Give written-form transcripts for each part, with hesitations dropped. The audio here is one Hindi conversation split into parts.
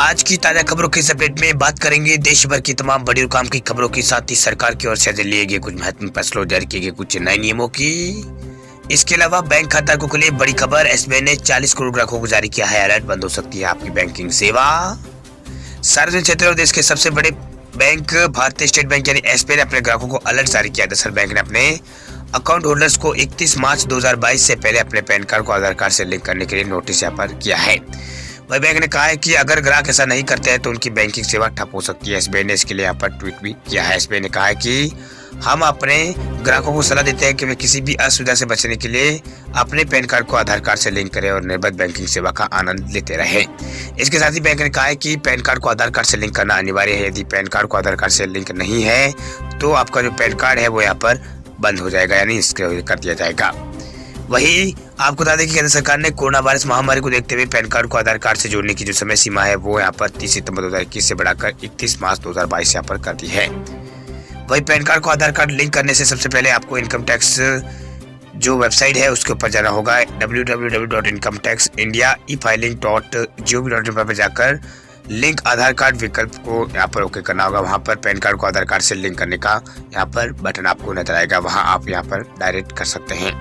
आज की ताजा खबरों के इस अपडेट में बात करेंगे देश भर की तमाम बड़ी और काम की खबरों के साथ ही सरकार की ओर से लिए गए कुछ महत्वपूर्ण फैसलों, जारी किए गए कुछ नए नियमों की। इसके अलावा बैंक खाताधारकों के लिए बड़ी खबर, एसबीआई ने 40 करोड़ ग्राहकों को जारी किया है अलर्ट, बंद हो सकती है आपकी बैंकिंग सेवा। सार्वजनिक क्षेत्र और देश के सबसे बड़े बैंक भारतीय स्टेट बैंक यानी एसबीआई ने अपने ग्राहकों को अलर्ट जारी किया। दरअसल बैंक ने अपने अकाउंट होल्डर्स को 31 मार्च 2022 से पहले अपने पैन कार्ड को आधार कार्ड से लिंक करने के लिए नोटिस यहाँ पर किया है। वही बैंक ने कहा है कि अगर ग्राहक ऐसा नहीं करते हैं तो उनकी बैंकिंग सेवा ठप हो सकती है। एसबीआई ने इसके लिए यहाँ पर ट्वीट भी किया है। एसबीआई ने कहा है कि हम अपने ग्राहकों को सलाह देते हैं कि वे किसी भी असुविधा से बचने के लिए अपने पैन कार्ड को आधार कार्ड से लिंक करें और निर्बाध बैंकिंग सेवा का आनंद लेते रहें। इसके साथ ही बैंक ने कहा है कि पैन कार्ड को आधार कार्ड से लिंक करना अनिवार्य है। यदि पैन कार्ड को आधार कार्ड से लिंक नहीं है तो आपका जो पैन कार्ड है वो यहाँ पर बंद हो जाएगा, यानी इसके कर दिया जाएगा। वही आपको बता दें कि केंद्र सरकार ने कोरोना वायरस महामारी को देखते हुए पैन कार्ड को आधार कार्ड से जोड़ने की जो समय सीमा है वो यहाँ पर 30 सितंबर 2021 से बढ़ाकर 31 मार्च 2022 यहाँ पर कर दी है। वही पैन कार्ड को आधार कार्ड लिंक करने से सबसे पहले आपको इनकम टैक्स जो वेबसाइट है उसके ऊपर जाना होगा, www.incometaxindia.efiling.gov.in पर जाकर लिंक आधार कार्ड विकल्प को यहाँ पर ओके करना होगा। वहाँ पर पैन कार्ड को आधार कार्ड से लिंक करने का यहाँ पर बटन आपको नजर आएगा, वहाँ आप यहाँ पर डायरेक्ट कर सकते हैं।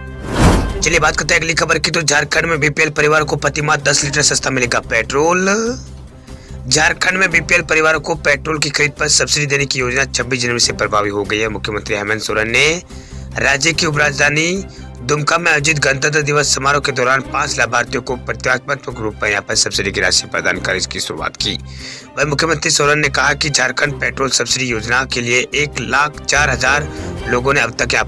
चलिए बात करते हैं अगली खबर की। तो झारखंड में बीपीएल परिवार को प्रति माह 10 लीटर सस्ता मिलेगा पेट्रोल। झारखंड में बीपीएल परिवारों को पेट्रोल की खरीद पर सब्सिडी देने की योजना 26 जनवरी से प्रभावी हो गई है। मुख्यमंत्री हेमंत सोरेन ने राज्य की उपराजधानी दुमका में आयोजित गणतंत्र दिवस समारोह के दौरान 5 लाभार्थियों को प्रतीकात्मक रूप में यहाँ पर सब्सिडी की राशि प्रदान कर इसकी शुरुआत की। वही मुख्यमंत्री सोरेन ने कहा कि झारखंड पेट्रोल सब्सिडी योजना के लिए 1,04,000 लोगों ने अब तक यहाँ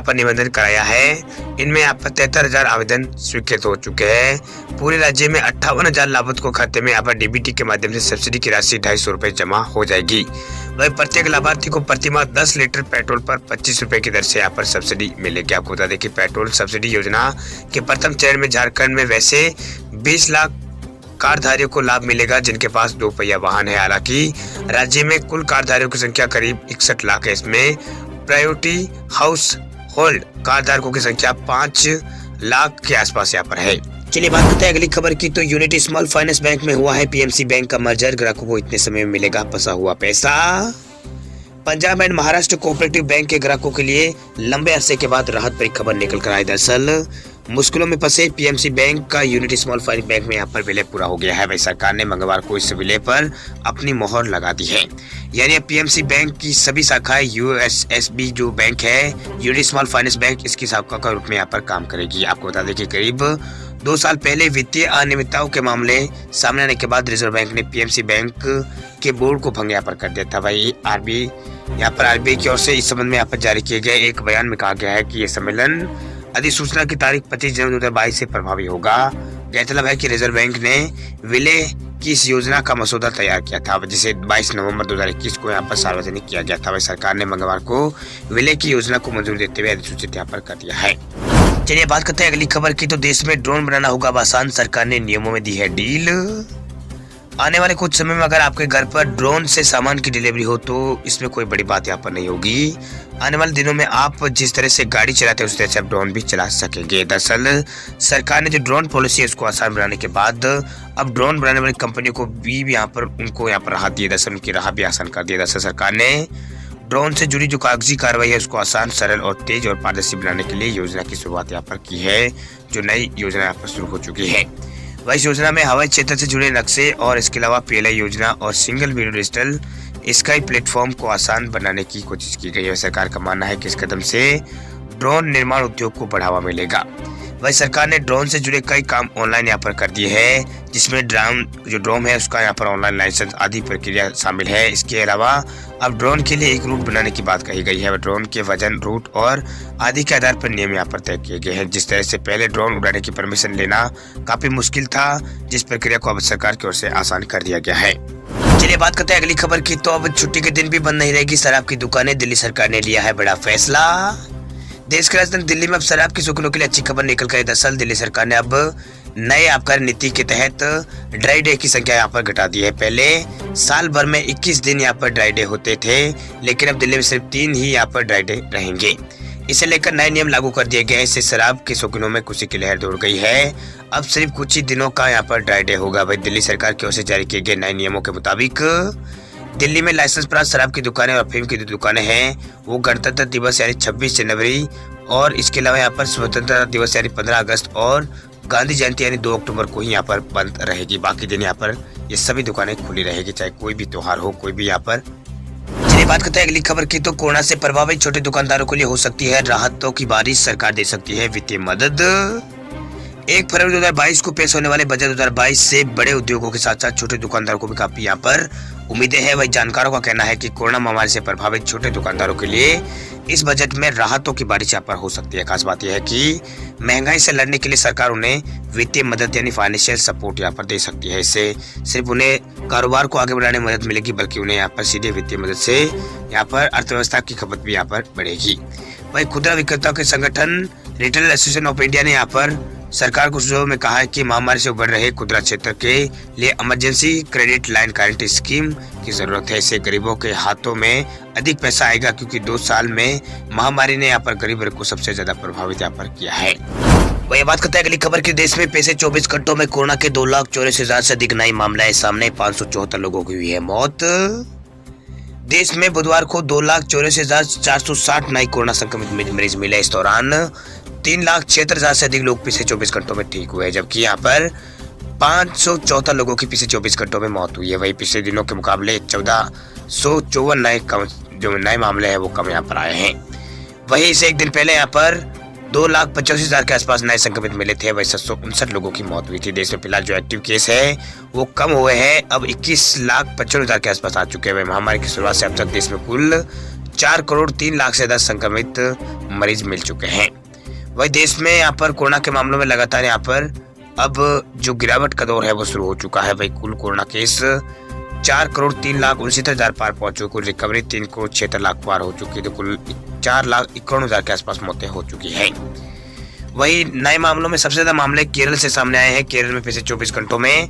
पर निबंधन कराया है। इनमें यहाँ पर 73,000 आवेदन स्वीकृत हो चुके हैं। पूरे राज्य में 58,000 लाभुक को खाते में यहाँ पर डीबीटी के माध्यम से सब्सिडी की राशि 250 रुपए जमा हो जाएगी। वही प्रत्येक लाभार्थी को प्रति माह 10 लीटर पेट्रोल पर 25 रुपए की दर से यहाँ पर सब्सिडी मिलेगी। आपको बता दें कि पेट्रोल सब्सिडी योजना के प्रथम चरण में झारखंड में वैसे 20 लाख कार्डधारियों को लाभ मिलेगा जिनके पास 2 पहिया वाहन है। हालांकि राज्य में कुल कार्डधारियों की संख्या करीब 61 लाख है। इसमें प्रायोरिटी हाउस होल्ड कार्डधारकों की संख्या 5 लाख के आसपास यहाँ पर है। चलिए बात करते हैं अगली खबर की। तो यूनिटी स्मॉल फाइनेंस बैंक में हुआ है पीएमसी बैंक का मर्जर, ग्राहकों को इतने समय में मिलेगा फंसा हुआ पैसा। Punjab and Maharashtra cooperative bank के ग्राहकों के लिए लंबे अरसे के बाद राहत भरी खबर निकल कर आई। दरअसल मुश्किलों में फंसे पीएमसी बैंक का यूनिटी स्मॉल फाइनेंस बैंक में यहाँ पर विलय पूरा हो गया है। वही सरकार ने मंगलवार को इस विलय पर अपनी मोहर लगा दी है, यानी पीएमसी बैंक की सभी शाखाएं यूएसएसबी जो बैंक है यूनिटी स्मॉल फाइनेंस बैंक इसकी शाखा के रूप में यहाँ पर काम करेगी। आपको बता दें कि करीब 2 साल पहले वित्तीय अनियमितताओं के मामले सामने आने के बाद रिजर्व बैंक ने पीएमसी बैंक के बोर्ड को भंग यहाँ पर कर दिया था। वही आरबीआई की ओर से इस संबंध में यहाँ पर जारी किए गए एक बयान में कहा गया है कि ये सम्मेलन अधिसूचना की तारीख 25 जनवरी 2022 से प्रभावी होगा। गौरतलब है कि रिजर्व बैंक ने विलय की इस योजना का मसौदा तैयार किया था जिसे 22 नवंबर 2021 को यहाँ पर सार्वजनिक किया गया था। वही सरकार ने मंगलवार को विलय की योजना को मंजूरी देते हुए अधिसूचित यहाँ पर कर दिया है। चलिए बात करते हैं अगली खबर की। तो देश में ड्रोन बनाना होगा आसान, सरकार ने नियमों में दी है डील। आने वाले कुछ समय में अगर आपके घर पर ड्रोन से सामान की डिलीवरी हो तो इसमें कोई बड़ी बात यहाँ पर नहीं होगी। आने वाले दिनों में आप जिस तरह से गाड़ी चलाते हैं उस तरह से आप ड्रोन भी चला सकेंगे। दरअसल सरकार ने जो ड्रोन पॉलिसी है उसको आसान बनाने के बाद अब ड्रोन बनाने वाली कंपनियों को भी यहाँ पर राहत दी। दरअसल उनकी राह भी आसान कर दी। दरअसल सरकार ने ड्रोन से जुड़ी जो कागजी कार्रवाई है उसको आसान, सरल और तेज और पारदर्शी बनाने के लिए योजना की शुरुआत यहाँ पर की है। जो नई योजना यहाँ पर शुरू हो चुकी है, वह इस योजना में हवाई क्षेत्र से जुड़े नक्शे और इसके अलावा पीएलआई योजना और single window digital sky platform को आसान बनाने की कोशिश की गई है। सरकार का मानना है कि इस कदम से ड्रोन निर्माण उद्योग को बढ़ावा मिलेगा। वही सरकार ने ड्रोन से जुड़े कई काम ऑनलाइन यहाँ पर कर दिए हैं, जिसमें ड्रोन है उसका यहाँ पर ऑनलाइन लाइसेंस आदि प्रक्रिया शामिल है। इसके अलावा अब ड्रोन के लिए एक रूट बनाने की बात कही गई है। ड्रोन के वजन, रूट और आदि के आधार पर नियम यहाँ पर तय किए गए हैं। जिस तरह से पहले ड्रोन उड़ाने की परमिशन लेना काफी मुश्किल था, जिस प्रक्रिया को अब सरकार की ओर से आसान कर दिया गया है। चलिए बात करते हैं अगली खबर की। तो अब छुट्टी के दिन भी बंद नहीं रहेगी शराब की दुकानें, दिल्ली सरकार ने लिया है बड़ा फैसला। देश की राजधानी दिल्ली में अब शराब की शौकीनों के लिए अच्छी खबर निकल कर। दरअसल दिल्ली सरकार ने अब नए आबकारी नीति के तहत ड्राई डे की संख्या यहाँ पर घटा दी है। पहले साल भर में 21 दिन यहाँ पर ड्राई डे होते थे, लेकिन अब दिल्ली में सिर्फ 3 ही यहाँ पर ड्राई डे रहेंगे। इसे लेकर नए नियम लागू कर दिए गए हैं। इससे शराब के शौकीनों में खुशी की लहर दौड़ गई है। अब सिर्फ कुछ ही दिनों का यहाँ पर ड्राई डे होगा। भाई दिल्ली सरकार की ओर से जारी किए गए नए नियमों के मुताबिक दिल्ली में लाइसेंस प्राप्त शराब की दुकानें और अफीम की जो दुकानें हैं वो गणतंत्र दिवस यानी 26 जनवरी और इसके अलावा यहाँ पर स्वतंत्रता दिवस यानी 15 अगस्त और गांधी जयंती यानी 2 अक्टूबर को ही यहाँ पर बंद रहेगी। बाकी दिन यहाँ पर ये सभी दुकानें खुली रहेगी, चाहे कोई भी त्योहार हो, कोई भी यहाँ पर। चलिए बात करते हैं अगली खबर की। तो कोरोना से प्रभावित छोटे दुकानदारों के लिए हो सकती है राहतों की बारिश, सरकार दे सकती है वित्तीय मदद। 1 फरवरी 2022 को पेश होने वाले बजट 2022 से बड़े उद्योगों के साथ साथ छोटे दुकानदारों को भी काफी यहाँ पर उम्मीदें हैं। वही जानकारों का कहना है कि कोरोना महामारी से प्रभावित छोटे दुकानदारों के लिए इस बजट में राहतों की बारिश यहाँ पर हो सकती है। खास बात यह है कि महंगाई से लड़ने के लिए सरकार उन्हें वित्तीय मदद यानी फाइनेंशियल सपोर्ट यहाँ पर दे सकती है। इससे सिर्फ उन्हें कारोबार को आगे बढ़ाने में मदद मिलेगी, बल्कि उन्हें यहाँ पर सीधे वित्तीय मदद से यहाँ पर अर्थव्यवस्था की खपत भी यहाँ पर बढ़ेगी। वही खुदरा विक्रेताओं के संगठन रिटेल एसोसिएशन ऑफ इंडिया ने यहाँ पर सरकार को सुझाव में कहा है कि महामारी से उभर रहे खुदरा क्षेत्र के लिए emergency credit line guarantee scheme की जरूरत है। इससे गरीबों के हाथों में अधिक पैसा आएगा, क्योंकि 2 साल में महामारी ने यहाँ पर गरीब वर्ग को सबसे ज्यादा प्रभावित यहाँ पर किया है। वही बात करते हैं अगली खबर की। देश में पिछले 24 घंटों में कोरोना के 2,84,000 से अधिक नए मामले आए सामने। 574 लोगों की हुई है मौत। देश में बुधवार को 2,84,460 नए कोरोना संक्रमित मरीज मिले। इस दौरान 3,76,000 से अधिक लोग पिछले 24 घंटों में ठीक हुए, जबकि यहाँ पर 574 लोगों की पिछले 24 घंटों में मौत हुई है। वही पिछले दिनों के मुकाबले 1454 नए मामले हैं वो कम यहाँ पर आए हैं। वही इसे एक दिन पहले यहाँ पर 2,85,000 के आसपास नए संक्रमित मिले थे। वही 759 लोगों की मौत हुई थी। देश में फिलहाल जो एक्टिव केस है वो कम हुए हैं, अब 21,55,000 के आसपास आ चुके हैं। महामारी की शुरुआत से अब तक देश में कुल 4,03,00,000 से ज्यादा संक्रमित मरीज मिल चुके हैं। वही देश में यहाँ पर कोरोना के मामलों में लगातार यहाँ पर अब जो गिरावट का दौर है वो शुरू हो चुका है। वही कुल कोरोना केस 4,03,69,000 पार पहुंच चुके, कुल रिकवरी 3,76,00,000 पार हो चुकी है, तो कुल 4,51,000 के आसपास मौतें हो चुकी है। वही नए मामलों में सबसे ज्यादा मामले केरल से सामने आए हैं। केरल में पिछले 24 घंटों में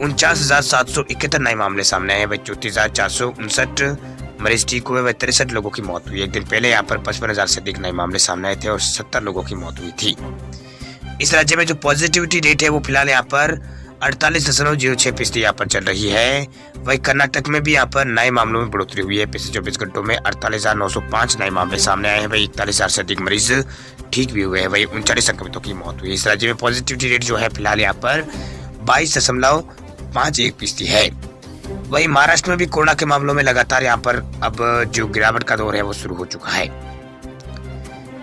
49,771 नए मामले सामने आए हैं। वही 34,459 मरीज ठीक हुए। वह 63 लोगों की मौत हुई। एक दिन पहले यहाँ पर 55,000 से अधिक नए मामले सामने आए थे और 70 लोगों की मौत हुई थी। इस राज्य में जो पॉजिटिविटी रेट है वो फिलहाल यहाँ पर 48.06% यहाँ पर चल रही है। वही कर्नाटक में भी यहाँ पर नए मामलों में बढ़ोतरी हुई है। पिछले 24 घंटों में 48,905 नए मामले सामने आए हैं। वही 41,000 से अधिक मरीज ठीक भी हुए हैं। वही 39 संक्रमितों की मौत हुई। इस राज्य में पॉजिटिविटी रेट जो है फिलहाल यहाँ पर 22.51% है। वही महाराष्ट्र में भी कोरोना के मामलों में लगातार यहाँ पर अब जो गिरावट का दौर है वो शुरू हो चुका है।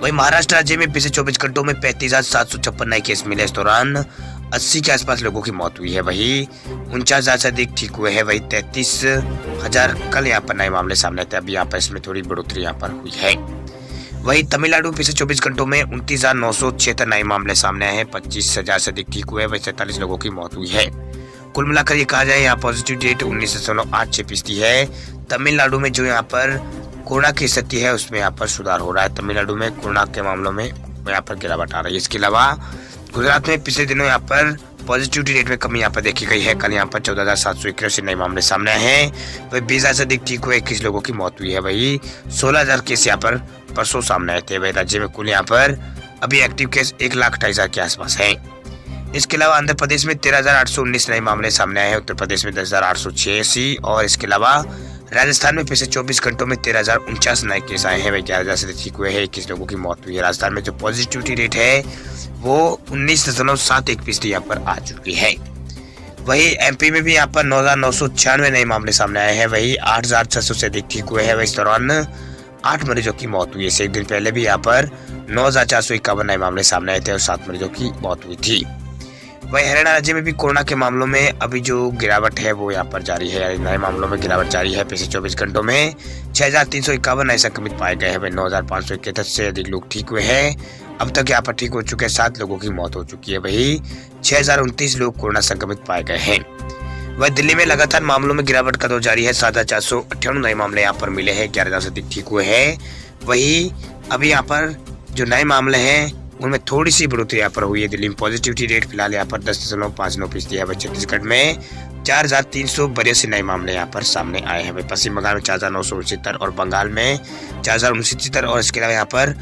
वही महाराष्ट्र राज्य में पिछले 24 घंटों में 35,756 नए केस मिले। इस दौरान 80 के आसपास लोगों की मौत हुई है। वही 49,000 से अधिक ठीक हुए हैं। वही 33,000 कल यहाँ पर नए मामले सामने थे। अभी यहाँ पर इसमें थोड़ी बढ़ोतरी यहाँ पर हुई है। वही तमिलनाडु पिछले 24 घंटों में 29,976 नए मामले सामने आए हैं। 25,000 से अधिक ठीक हुए। वही 47 लोगों की मौत हुई है। कुल मिलाकर ये कहा जाए यहाँ पॉजिटिव रेट 19.86% है। तमिलनाडु में जो यहाँ पर कोरोना की स्थिति है उसमें यहाँ पर सुधार हो रहा है। तमिलनाडु में कोरोना के मामलों में यहाँ पर गिरावट आ रही है। इसके अलावा गुजरात में पिछले दिनों यहाँ पर पॉजिटिविटी रेट में कमी यहाँ पर देखी गई है। कल यहाँ पर 14,781 नए मामले सामने आए हैं। वही 20,000 से अधिक ठीक हुए, 21 लोगों की मौत हुई है। वही 16,000 केस यहाँ पर परसों सामने आए थे। वही राज्य में कुल यहाँ पर अभी एक्टिव केस 1,28,000 के आसपास है। इसके अलावा आंध्र प्रदेश में 13,819 नए मामले सामने आए हैं। उत्तर प्रदेश में 10,886 और इसके अलावा राजस्थान में पिछले 24 घंटों में 13,049 नए केस आए हैं। वही 11,000 से ठीक हुए हैं। 21 लोगों की मौत हुई है। राजस्थान में जो पॉजिटिविटी रेट है वो 19.71% यहाँ पर आ चुकी है। वही एमपी में भी यहाँ पर 9,996 नए मामले सामने आए हैं। वही 8,600 से अधिक ठीक हुए हैं। वही इस दौरान 8 मरीजों की मौत हुई है। एक दिन पहले भी यहाँ पर 9,451 नए मामले सामने आए थे और 7 मरीजों की मौत हुई थी। वही हरियाणा राज्य में भी कोरोना के मामलों में अभी जो गिरावट है वो यहाँ पर जारी है। नए मामलों में गिरावट जारी है। पिछले 24 घंटों में 6,351 नए संक्रमित पाए गए हैं। वही 9,571 से अधिक लोग ठीक हुए हैं। अब तक यहाँ पर ठीक हो चुके 7 लोगों की मौत हो चुकी है। वही 6,029 लोग कोरोना संक्रमित पाए गए हैं। वही दिल्ली में लगातार मामलों में गिरावट का दौर जारी है। 7,498 नए मामले यहाँ पर मिले हैं। 11,000 से अधिक ठीक हुए हैं। वही अभी यहाँ पर जो नए मामले हैं उनमें थोड़ी सी बढ़ोतरी यहाँ पर हुई है। दिल्ली में पॉजिटिविटी रेट फिलहाल यहाँ पर 10.59% है। वही छत्तीसगढ़ में 4,382 नए मामले यहाँ पर सामने आए हैं। पश्चिम बंगाल में 4,969 और बंगाल में 4,069 और इसके अलावा यहाँ पर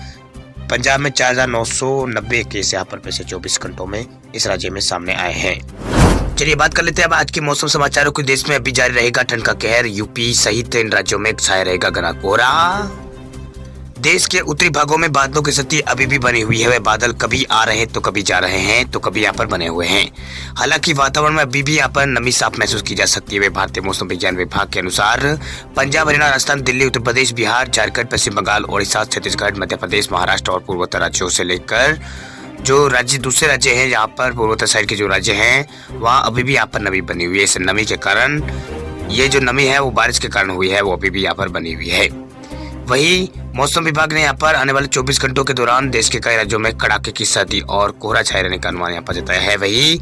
पंजाब में 4,990 केस यहाँ पर पिछले 24 घंटों में इस राज्य में सामने आए हैं। चलिए बात कर लेते हैं अब आज के मौसम समाचारों को। देश में अभी जारी रहेगा ठंड का कहर, यूपी सहित इन राज्यों में छाया रहेगा घना कोहरा। देश के उत्तरी भागों में बादलों की स्थिति अभी भी बनी हुई है। वे बादल कभी आ रहे हैं तो कभी जा रहे हैं तो कभी यहाँ पर बने हुए हैं। हालांकि वातावरण में अभी भी यहाँ पर नमी साफ महसूस की जा सकती है। भारतीय मौसम विज्ञान विभाग के अनुसार पंजाब, हरियाणा, राजस्थान, दिल्ली, उत्तर प्रदेश, बिहार, झारखंड, पश्चिम बंगाल, ओडिशा, छत्तीसगढ़, मध्य प्रदेश, महाराष्ट्र और पूर्वोत्तर राज्यों से लेकर जो राज्य दूसरे राज्य हैं, यहाँ पर पूर्वोत्तर साइड के जो राज्य हैं वहाँ अभी भी यहाँ पर नमी बनी हुई है। इस नमी के कारण ये जो नमी है वो बारिश के कारण हुई है, वो अभी भी यहाँ पर बनी हुई है। वही मौसम विभाग ने यहाँ पर आने वाले 24 घंटों के दौरान देश के कई राज्यों में कड़ाके की सर्दी और कोहरा छाए रहने का अनुमान यहाँ पर जताया है। वही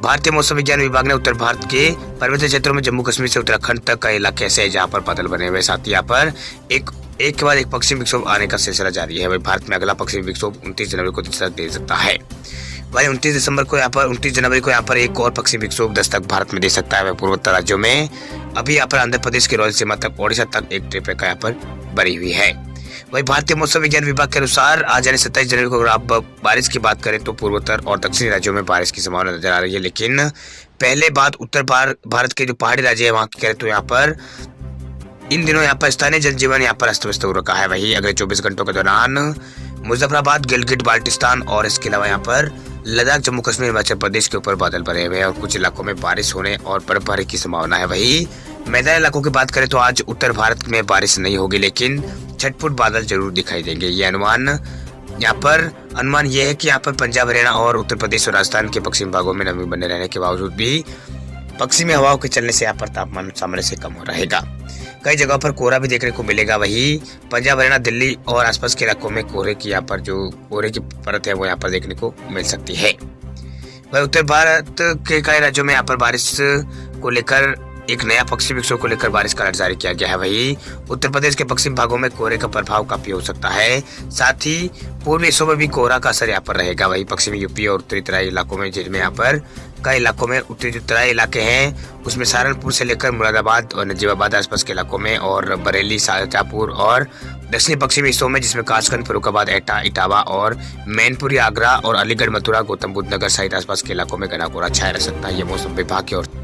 भारतीय मौसम विज्ञान विभाग ने उत्तर भारत के पर्वतीय क्षेत्रों में जम्मू कश्मीर से उत्तराखंड तक कई इलाके ऐसे हैं जहाँ पर बादल बने हुए। साथ ही यहाँ पर एक के बाद एक पश्चिमी विक्षोभ आने का सिलसिला जारी है। वही भारत में अगला पश्चिमी विक्षोभ 29 जनवरी को दस्तक दे सकता है। वही 29 जनवरी को यहाँ पर एक और पश्चिमी विक्षोभ दस्तक भारत में दे सकता है। वह पूर्वोत्तर राज्यों में अभी यहाँ पर आंध्र प्रदेश के रोयल सीमा तक ओडिशा तक एक ट्रिप रेखा यहाँ पर बनी हुई है। वही भारतीय मौसम विज्ञान विभाग के अनुसार आज यानी 27 जनवरी को अगर आप बारिश की बात करें तो पूर्वोत्तर और दक्षिणी राज्यों में बारिश की संभावना नजर आ रही है। लेकिन पहले बात उत्तर भारत के जो पहाड़ी राज्य है वहाँ की करें तो यहाँ पर इन दिनों यहाँ पर स्थानीय जनजीवन यहाँ पर अस्त व्यस्त हो रखा है। वही अगले 24 घंटों के दौरान मुजफ्फराबाद, गिलगिट बाल्टिस्तान और इसके अलावा यहाँ पर लद्दाख, जम्मू कश्मीर, हिमाचल प्रदेश के ऊपर बादल बने हुए हैं और कुछ इलाकों में बारिश होने और बर्फबारी की संभावना है। वही मैदानी इलाकों की बात करें तो आज उत्तर भारत में बारिश नहीं होगी, लेकिन छटपुट बादल जरूर दिखाई देंगे। ये अनुमान ये है कि यहाँ पर पंजाब, हरियाणा और उत्तर प्रदेश और राजस्थान के पश्चिमी भागों में नमी बने रहने के बावजूद भी पश्चिमी हवाओं के चलने से यहाँ पर तापमान सामान्य से कम हो रहेगा। कई जगहों पर कोहरा भी देखने को मिलेगा। वही पंजाब, हरियाणा, दिल्ली और आसपास के इलाकों में कोहरे की यहाँ पर जो कोहरे की परत है वो यहाँ पर देखने को मिल सकती है। वही उत्तर भारत के कई राज्यों में यहाँ पर बारिश को लेकर एक नया पश्चिमी विक्षोभ को लेकर बारिश का अलर्ट जारी किया गया है। वही उत्तर प्रदेश के पश्चिमी भागों में कोहरे का प्रभाव काफी हो सकता है। साथ ही पूर्वी हिस्सों में भी कोहरा का असर यहाँ पर रहेगा। वही पश्चिमी यूपी और उत्तरी तराई इलाकों में, जिनमें यहाँ पर कई इलाकों में उत्तरी जो तराई इलाके हैं उसमें सहारनपुर से लेकर मुरादाबाद और नजीबाबाद आसपास के इलाकों में और बरेली, शाजापुर और दक्षिण पश्चिमी हिस्सों में जिसमें कासगंज, फर्रुखाबाद, एटा, इटावा और मैनपुरी, आगरा और अलीगढ़, मथुरा, गौतम बुद्ध नगर सहित आसपास के इलाकों में घना कोहरा छाया रह सकता है। ये मौसम विभाग की ओर